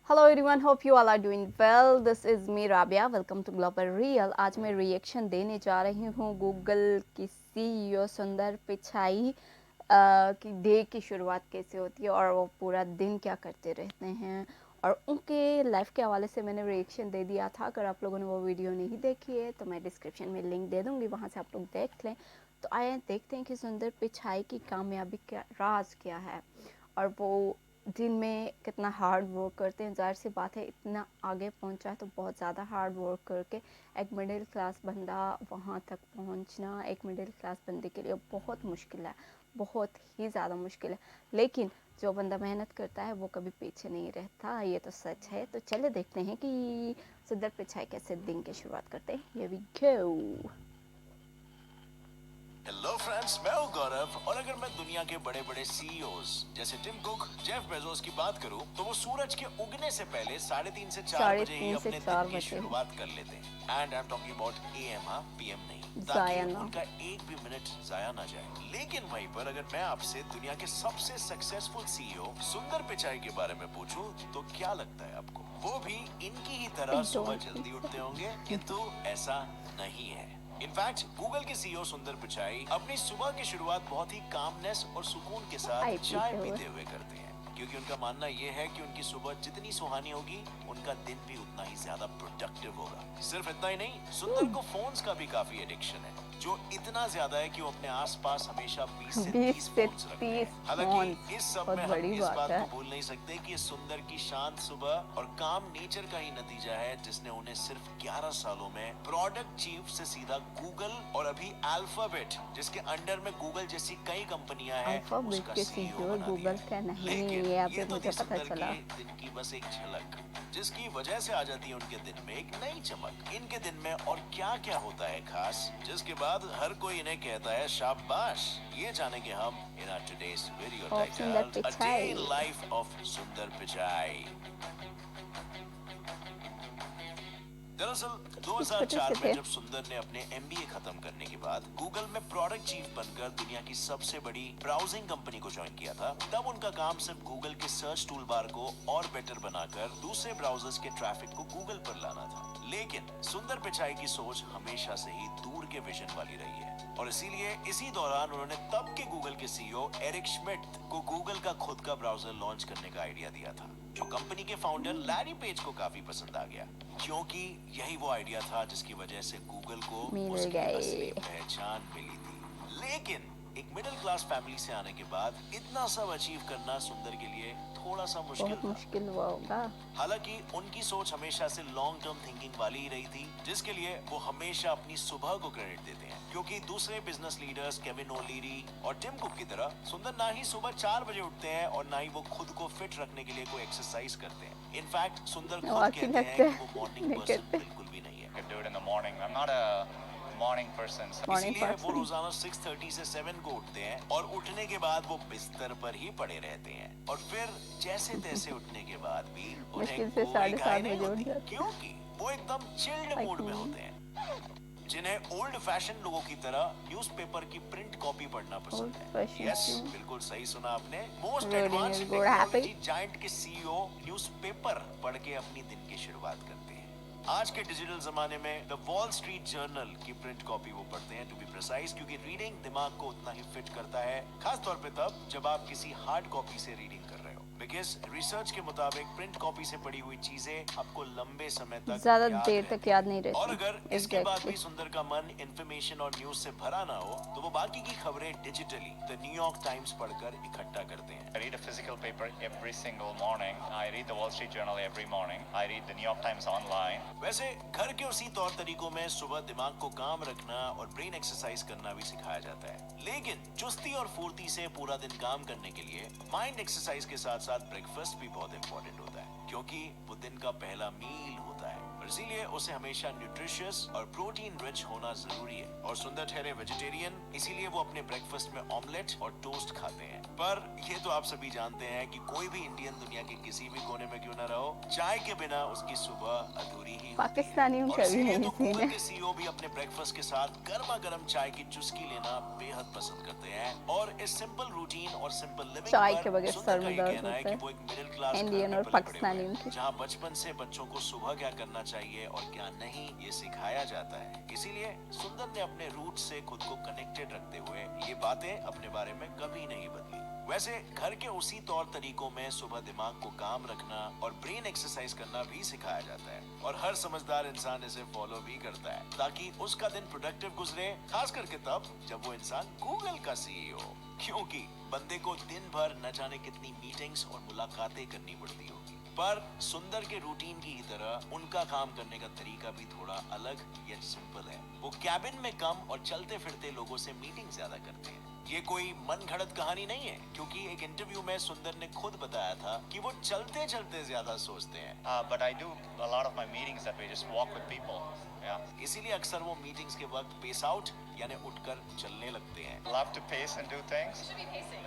Hello everyone, hope you all are doing well. This is me Rabia, welcome to Global Real. आज मैं reaction देने जा रही हूँ गूगल की सीईओ सुंदर पिचाई की डे की शुरुआत कैसे होती है और वो पूरा दिन क्या करते रहते हैं, और उनके लाइफ के हवाले से मैंने रिएक्शन दे दिया था। अगर आप लोगों ने वो वीडियो नहीं देखी है तो मैं डिस्क्रिप्शन में लिंक दे दूँगी, वहाँ से आप लोग देख लें। तो आइए देखते हैं कि सुंदर पिचाई की कामयाबी का राज क्या है और वो दिन में कितना हार्ड वर्क करते हैं। ज़ाहिर सी बात है, इतना आगे पहुंचा है तो बहुत ज़्यादा हार्ड वर्क करके एक मिडिल क्लास बंदा वहां तक पहुंचना एक मिडिल क्लास बंदे के लिए बहुत मुश्किल है, बहुत ही ज़्यादा मुश्किल है। लेकिन जो बंदा मेहनत करता है वो कभी पीछे नहीं रहता, ये तो सच है। तो चले देखते हैं कि सुंदर पिचाई कैसे दिन की शुरुआत करते हैं। Here we go। Hello friends, मैं हूं गौरव और अगर मैं दुनिया के बड़े बड़े सीईओज जैसे टिम कुक, जेफ बेजोस की बात करूं तो वो सूरज के उगने से पहले 3:30 से 4 बजे ही 3:30 से अपने 4 दिन की बजे शुरुआत कर लेते हैं। And I am talking about am, PM नहीं, ताकि जाया ना उनका एक भी मिनट जाया ना जाए। लेकिन वहीं पर अगर मैं आपसे दुनिया के सबसे सक्सेसफुल सीईओ सुंदर पिचाई के बारे में पूछूं तो क्या लगता है आपको? वो भी इनकी ही तरह सुबह जल्दी उठते होंगे? किंतु ऐसा नहीं है। इनफैक्ट गूगल के सीईओ सुंदर पिचाई अपनी सुबह की शुरुआत बहुत ही कामनेस और सुकून के साथ चाय पीते हुए करते हैं, क्योंकि उनका मानना यह है कि उनकी सुबह जितनी सुहानी होगी उनका दिन भी उतना ही ज्यादा प्रोडक्टिव होगा। सिर्फ इतना ही नहीं, सुंदर को फोन्स का भी काफी एडिक्शन है, जो इतना ज्यादा है कि वो अपने आसपास हमेशा 20 से 30 फोन्स रखते हैं। हालांकि इस सब में हम इस बात को भूल नहीं सकते कि सुंदर की शांत सुबह और काम नेचर का ही नतीजा है, जिसने उन्हें सिर्फ 11 सालों में प्रोडक्ट चीफ से सीधा गूगल और अभी अल्फाबेट, जिसके अंडर में गूगल जैसी कई कंपनियां हैं, उसका सीईओ बना गूगल का दिया। नहीं, लेकिन ये तो मुझे थी पता सुंदर चला। के दिन की बस एक झलक, जिसकी वजह से आ जाती है उनके दिन में एक नई चमक। इनके दिन में और क्या क्या होता है खास, जिसके बाद हर कोई इन्हें कहता है शाबाश। ये जानेंगे हम इन आवर टुडेस वीडियो सुंदर titled a day in Pichai. Life of सुंदर पिचाई। दरअसल छोटे 2004 से में थे। जब सुंदर ने अपने एमबीए खत्म करने के बाद गूगल में प्रोडक्ट चीफ बनकर दुनिया की सबसे बड़ी ब्राउजिंग कंपनी को ज्वाइन किया था, तब उनका काम सिर्फ गूगल के सर्च टूल बार को और बेटर बनाकर दूसरे ब्राउजर्स के ट्रैफिक को गूगल पर लाना था। लेकिन सुंदर पिचाई की सोच हमेशा से ही दूर के विजन वाली रही है, और इसीलिए इसी दौरान उन्होंने तब के गूगल के सीईओ एरिक श्मिड्ट को गूगल का खुद का ब्राउजर लॉन्च करने का आइडिया दिया था, जो कंपनी के फाउंडर लैरी पेज को काफी पसंद आ गया, क्योंकि यही वो आइडिया था जिसकी वजह से गूगल को मिल उसकी असली गए। पहचान मिली थी। लेकिन एक मिडिल क्लास फैमिली से आने के बाद इतना सब अचीव करना सुंदर के लिए थोड़ा सा मुश्किल बहुत था। मुश्किल हुआ होगा। हालांकि उनकी सोच हमेशा से लॉन्ग टर्म थिंकिंग वाली ही रही थी, जिसके लिए वो हमेशा अपनी सुबह को क्रेडिट देते हैं, क्योंकि दूसरे बिजनेस लीडर्स केविन ओलीरी और टिम कुक की तरह सुंदर ना ही सुबह 4 बजे उठते हैं और ना ही वो खुद को फिट रखने के लिए कोई एक्सरसाइज करते हैं। इनफैक्ट सुंदर खुद वाकई कहते हैं लगता कि वो मॉर्निंग है पर्सन कहते बिल्कुल भी नहीं है। Do it in the morning. I'm not a morning person. Morning इसीलिए वो पर्सन। रोजाना 6:30 से 7 को उठते हैं और उठने के बाद वो बिस्तर पर ही पड़े रहते हैं, और फिर जैसे तैसे उठने के बाद भी उन्हें मुश्किल से कोई घाई 7:30 नहीं बजे उठ होती, जाते हैं। क्योंकि वो एकदम चिल्ड Like मूड में me। होते हैं, जिन्हें ओल्ड फैशन लोगों की तरह न्यूज़पेपर की प्रिंट कॉपी पढ़ना पसंद Old है। fashioned यस, क्यों? बिल्कुल सही सुना आपने। Most Reading advanced is good habit। Technology giant के सीईओ न्यूज़पेपर पढ़ के अपनी दिन की शुरुआत करते हैं। आज के डिजिटल जमाने में द वॉल स्ट्रीट जर्नल की प्रिंट कॉपी वो पढ़ते हैं, टू बी प्रिसाइज, क्योंकि रीडिंग दिमाग को उतना ही फिट करता है, खास तौर पे तब जब आप किसी हार्ड कॉपी से रीडिंग कर रहे हो। बिकॉज रिसर्च के मुताबिक प्रिंट कॉपी से पढ़ी हुई चीजें आपको लंबे समय तक ज्यादा याद देर रहती तक याद नहीं रहती। और अगर इसके बाद Exactly। भी सुंदर का मन इंफॉर्मेशन और न्यूज से भरा ना हो तो वो बाकी की खबरें डिजिटली द न्यूयॉर्क टाइम्स पढ़कर इकट्ठा करते हैं। I read a physical paper every single morning. I read the Wall Street Journal every morning. I read the New York Times online. वैसे घर के उसी तौर तरीकों में सुबह दिमाग को काम रखना और ब्रेन एक्सरसाइज करना भी सिखाया जाता है, लेकिन चुस्ती और फुर्ती से पूरा दिन काम करने के लिए माइंड एक्सरसाइज के साथ साथ ब्रेकफास्ट भी बहुत इंपॉर्टेंट होता है, क्योंकि वो दिन का पहला मील होता है। और इसीलिए उसे हमेशा न्यूट्रिशियस और प्रोटीन रिच होना जरूरी है। और सुंदर ठहरे वेजिटेरियन, इसीलिए वो अपने ब्रेकफास्ट में ऑमलेट और टोस्ट खाते हैं। पर ये तो आप सभी जानते हैं कि कोई भी इंडियन दुनिया के किसी भी कोने में क्यों ना रहो, चाय के बिना उसकी सुबह अधूरी ही होती है। पाकिस्तानियों और का भी इसीलिए नहीं तो सीन गूगल है। के सीईओ भी अपने ब्रेकफास्ट के साथ गर्मा गर्म चाय की चुस्की लेना बेहद पसंद करते हैं। और इस सिंपल रूटीन और सिंपल लिविंग चाय पर के बगैर सुंदर सर का में ये दर्द कहना है होता कि है। वो एक मिडिल क्लास घर इंडियन में और पले बड़े हुए पाकिस्तानियों हैं, की। जहाँ बचपन से बच्चों को सुबह क्या करना चाहिए और क्या नहीं ये सिखाया जाता है। इसीलिए सुंदर ने अपने रूट से खुद को कनेक्टेड रखते हुए ये बातें अपने बारे में कभी नहीं बदली। वैसे घर के उसी तौर तरीकों में सुबह दिमाग को काम रखना और ब्रेन एक्सरसाइज करना भी सिखाया जाता है। और हर समझदार इंसान इसे फॉलो भी करता है ताकि उसका दिन प्रोडक्टिव गुजरे, खास करके तब जब वो इंसान गूगल का सीईओ हो। क्योंकि बंदे को दिन भर न जाने कितनी मीटिंग्स और मुलाकातें करनी पड़ती होगी। पर सुंदर के रूटीन की ही तरह उनका काम करने का तरीका भी थोड़ा अलग या सिंपल है। वो कैबिन में कम और चलते फिरते लोगों से मीटिंग ज्यादा करते हैं। ये कोई मन घड़त कहानी नहीं है, क्योंकि एक इंटरव्यू में सुंदर ने खुद बताया था कि वो चलते चलते ज्यादा सोचते हैं। But I do a lot of my meetings that way, just walk with people. Yeah. इसीलिए अक्सर वो मीटिंग्स के वक्त पेस आउट यानी उठकर चलने लगते हैं। Love to pace and do things.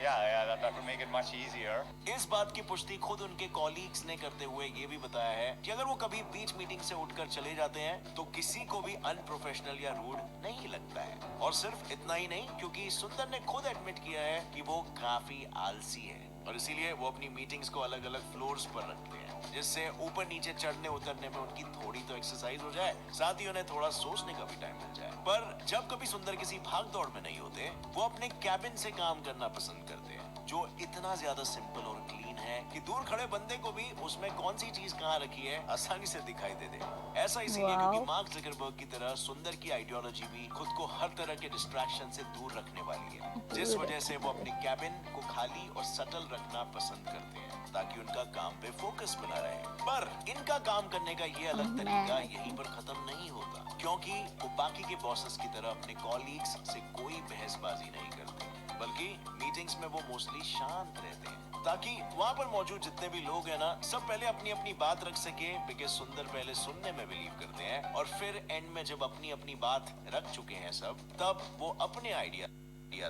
Yeah, that would make it much easier. इस बात की पुष्टि खुद उनके कॉलीग्स ने करते हुए ये भी बताया है कि अगर वो कभी बीच मीटिंग से उठकर चले जाते हैं तो किसी को भी अनप्रोफेशनल या रूड नहीं लगता है। और सिर्फ इतना ही नहीं, क्योंकि सुंदर ने खुद एडमिट किया है कि वो काफी आलसी है और इसीलिए वो अपनी मीटिंग्स को अलग अलग फ्लोर्स पर रखते हैं, जिससे ऊपर नीचे चढ़ने उतरने में उनकी थोड़ी तो एक्सरसाइज हो जाए, साथ ही उन्हें थोड़ा सोचने का भी टाइम मिल जाए। पर जब कभी सुंदर किसी भाग दौड़ में नहीं होते, वो अपने कैबिन से काम करना पसंद करते हैं, जो इतना ज्यादा सिंपल और क्लीन है कि दूर खड़े बंदे को भी उसमें कौन सी चीज कहाँ रखी है आसानी से दिखाई दे दे। ऐसा इसीलिए वाओ। क्योंकि मार्क ज़करबर्ग की तरह सुंदर की आइडियोलॉजी भी खुद को हर तरह के डिस्ट्रैक्शन से दूर रखने वाली है, जिस वजह से वो अपने कैबिन को खाली और सटल रखना पसंद करते हैं ताकि उनका काम पे फोकस बना रहे। पर इनका काम करने का ये अलग तरीका यहीं पर खत्म नहीं होता, क्योंकि वो बाकी के बॉसेस की तरह अपने कॉलीग्स से कोई बहसबाजी नहीं करते, बल्कि मीटिंग्स में वो मोस्टली शांत रहते हैं ताकि वहाँ पर मौजूद जितने भी लोग हैं ना, सब पहले अपनी अपनी बात रख सके। बिकॉज़ सुंदर पहले सुनने में बिलीव करते हैं और फिर एंड में जब अपनी अपनी बात रख चुके हैं सब, तब वो अपने आइडियाज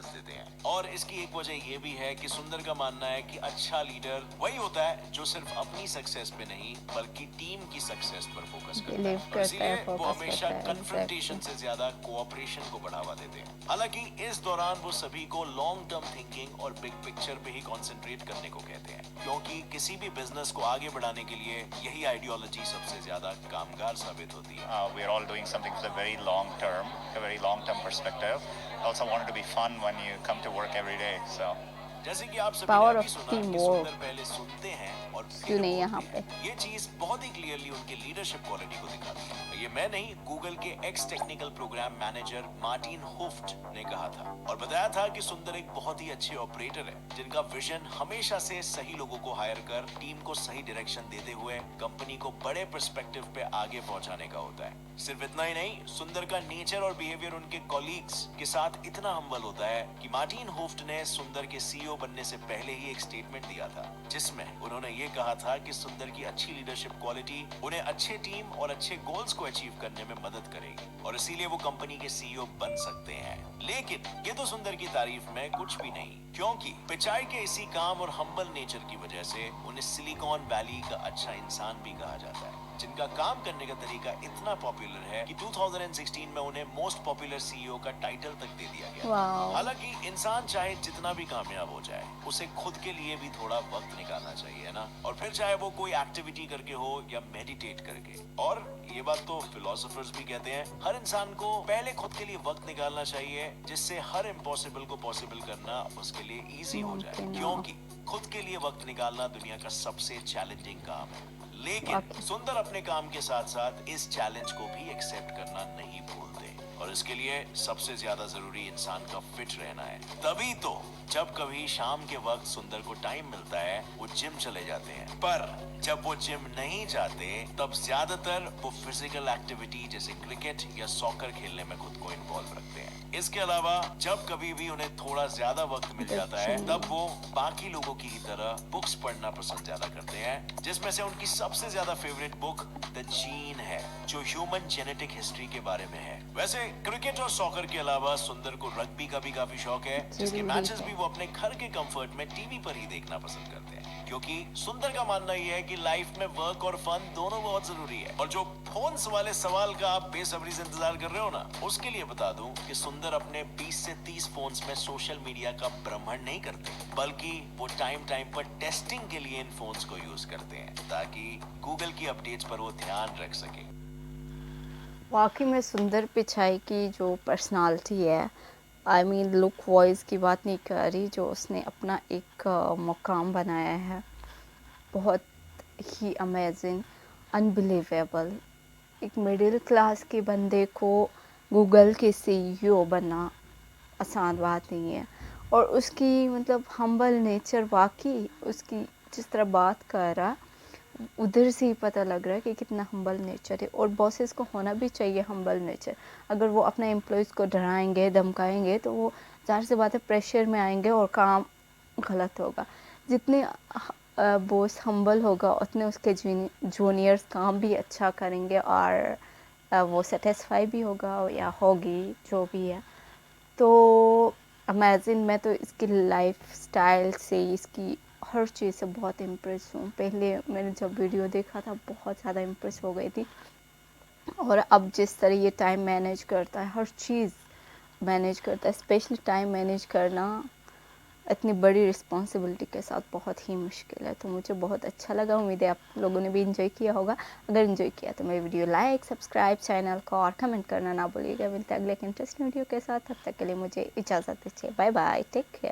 देते हैं। और इसकी एक वजह ये भी है कि सुंदर का मानना है कि अच्छा लीडर वही होता है जो सिर्फ अपनी सक्सेस पे नहीं बल्कि टीम की सक्सेस पर फोकस करता Believe है। और करता है, इसीलिए वो focus हमेशा करता है, कन्फ्रंटेशन से ज्यादा कोऑपरेशन को बढ़ावा देते हैं। हालांकि इस दौरान वो सभी को लॉन्ग टर्म थिंकिंग और बिग पिक्चर पे ही कंसंट्रेट करने को कहते हैं, क्योंकि किसी भी बिजनेस को आगे बढ़ाने के लिए यही आइडियोलॉजी सबसे ज्यादा कामगार साबित होती है। We're all doing something for the very long term, a very long term perspective. I also want it to be fun when you come to work every day. So जैसे कि आप सभी Power ने of अभी सुना कि teamwork. सुंदर पहले सुनते हैं और फिर क्यों नहीं बोलते यहाँ हैं। पे? ये चीज बहुत ही क्लियरली उनके लीडरशिप क्वालिटी को दिखाती है। ये मैं नहीं, गूगल के ex technical program manager Martin Huft ने कहा था और बताया था कि सुंदर एक बहुत ही अच्छे ऑपरेटर है, जिनका विजन हमेशा से सही लोगों को हायर कर टीम को सही डायरेक्शन देते हुए कंपनी को बड़े पर्सपेक्टिव पे आगे पहुंचाने का होता है। सिर्फ इतना ही नहीं, सुंदर का नेचर और बिहेवियर उनके कॉलीग्स के साथ इतना हम्बल होता है कि मार्टिन हुफ्ट ने सुंदर के सीईओ बनने से पहले ही एक स्टेटमेंट दिया था, जिसमें उन्होंने ये कहा था कि सुंदर की अच्छी लीडरशिप क्वालिटी उन्हें अच्छे टीम और अच्छे गोल्स को अचीव करने में मदद करेगी और इसीलिए वो कंपनी के सीईओ बन सकते हैं। लेकिन ये तो सुंदर की तारीफ में कुछ भी नहीं, क्योंकि पिचाई के इसी काम और हम्बल नेचर की वजह से उन्हें सिलिकॉन वैली का अच्छा इंसान भी कहा जाता है, जिनका काम करने का तरीका इतना पॉपुलर है कि 2016 में उन्हें मोस्ट पॉपुलर सीईओ का टाइटल तक दे दिया गया। वाओ। हालांकि इंसान चाहे जितना भी कामयाब हो जाए, उसे खुद के लिए भी थोड़ा वक्त निकालना चाहिए ना, और फिर चाहे वो कोई एक्टिविटी करके हो या मेडिटेट करके। और ये बात तो फिलोसोफर्स भी कहते हैं, हर इंसान को पहले खुद के लिए वक्त निकालना चाहिए, जिससे हर इम्पॉसिबल को पॉसिबल करना उसके लिए इजी हो जाए, मुमकिन हो। क्योंकि खुद के लिए वक्त निकालना दुनिया का सबसे चैलेंजिंग काम है। लेकिन सुंदर अपने काम के साथ साथ इस चैलेंज को भी एक्सेप्ट करना नहीं भूलते। और इसके लिए सबसे ज्यादा जरूरी इंसान का फिट रहना है। तभी तो जब कभी शाम के वक्त सुंदर को टाइम मिलता है वो जिम चले जाते हैं, पर जब वो जिम नहीं जाते तब ज्यादातर वो फिजिकल एक्टिविटी जैसे क्रिकेट या सॉकर खेलने में खुद को इन्वॉल्व रखते हैं। इसके अलावा जब कभी भी उन्हें थोड़ा ज्यादा वक्त मिल जाता है तब वो बाकी लोगों की ही तरह बुक्स पढ़ना पसंद ज्यादा करते हैं, जिसमें से उनकी सबसे ज्यादा फेवरेट बुक द जीन है, जो ह्यूमन जेनेटिक हिस्ट्री के बारे में है। वैसे क्रिकेट और सॉकर के अलावा सुंदर को रग्बी का भी काफी शौक है, जिसके मैचेस भी वो अपने घर के कंफर्ट में टीवी पर ही देखना पसंद करते हैं, क्योंकि सुंदर का मानना यह है कि लाइफ में वर्क और फन दोनों बहुत जरूरी है। और जो फोन्स वाले सवाल का आप बेसब्री से इंतजार कर रहे हो ना, उसके लिए बता दूं कि सुंदर अपने 20 से 30 फोन्स में सोशल मीडिया का ब्रह्मांड नहीं करते, बल्कि वो टाइम टाइम पर टेस्टिंग के लिए इन फोन्स को यूज करते हैं ताकि गूगल की अपडेट्स पर वो ध्यान रख सके। वाकई में सुंदर पिचाई की जो पर्सनालिटी है, आई मीन लुक वॉइस की बात नहीं कर रही, जो उसने अपना एक मुकाम बनाया है, बहुत ही अमेजिंग, अनबिलीवेबल। एक मिडिल क्लास के बंदे को गूगल के सीईओ बनना आसान बात नहीं है। और उसकी मतलब हम्बल नेचर, वाकई उसकी जिस तरह बात कर रहा उधर से ही पता लग रहा है कि कितना हम्बल नेचर है। और बॉसेस को होना भी चाहिए हम्बल नेचर। अगर वो अपने एम्प्लॉयज़ को डराएंगे, धमकाएंगे, तो वो ज़ाहिर सी बात है प्रेशर में आएंगे और काम गलत होगा। जितने बॉस हम्बल होगा उतने उसके जूनियर्स काम भी अच्छा करेंगे और वो सेटिस्फाई भी होगा या होगी, जो भी है। तो अमेजिन, मैं तो इसकी लाइफ स्टाइल से, इसकी हर चीज़ से बहुत इम्प्रेस हूँ। पहले मैंने जब वीडियो देखा था बहुत ज़्यादा इम्प्रेस हो गई थी, और अब जिस तरह ये टाइम मैनेज करता है, हर चीज़ मैनेज करता है, स्पेशली टाइम मैनेज करना इतनी बड़ी रिस्पॉन्सिबिलिटी के साथ बहुत ही मुश्किल है। तो मुझे बहुत अच्छा लगा, उम्मीद है आप लोगों ने भी इन्जॉय किया होगा। अगर इन्जॉय किया तो मेरी वीडियो लाइक, सब्सक्राइब, चैनल को और कमेंट करना ना भूलिएगा। मिलते हैं अगले एक इंटरेस्टिंग वीडियो के साथ, तब तक के लिए मुझे इजाज़त दीजिए। Bye bye, take care.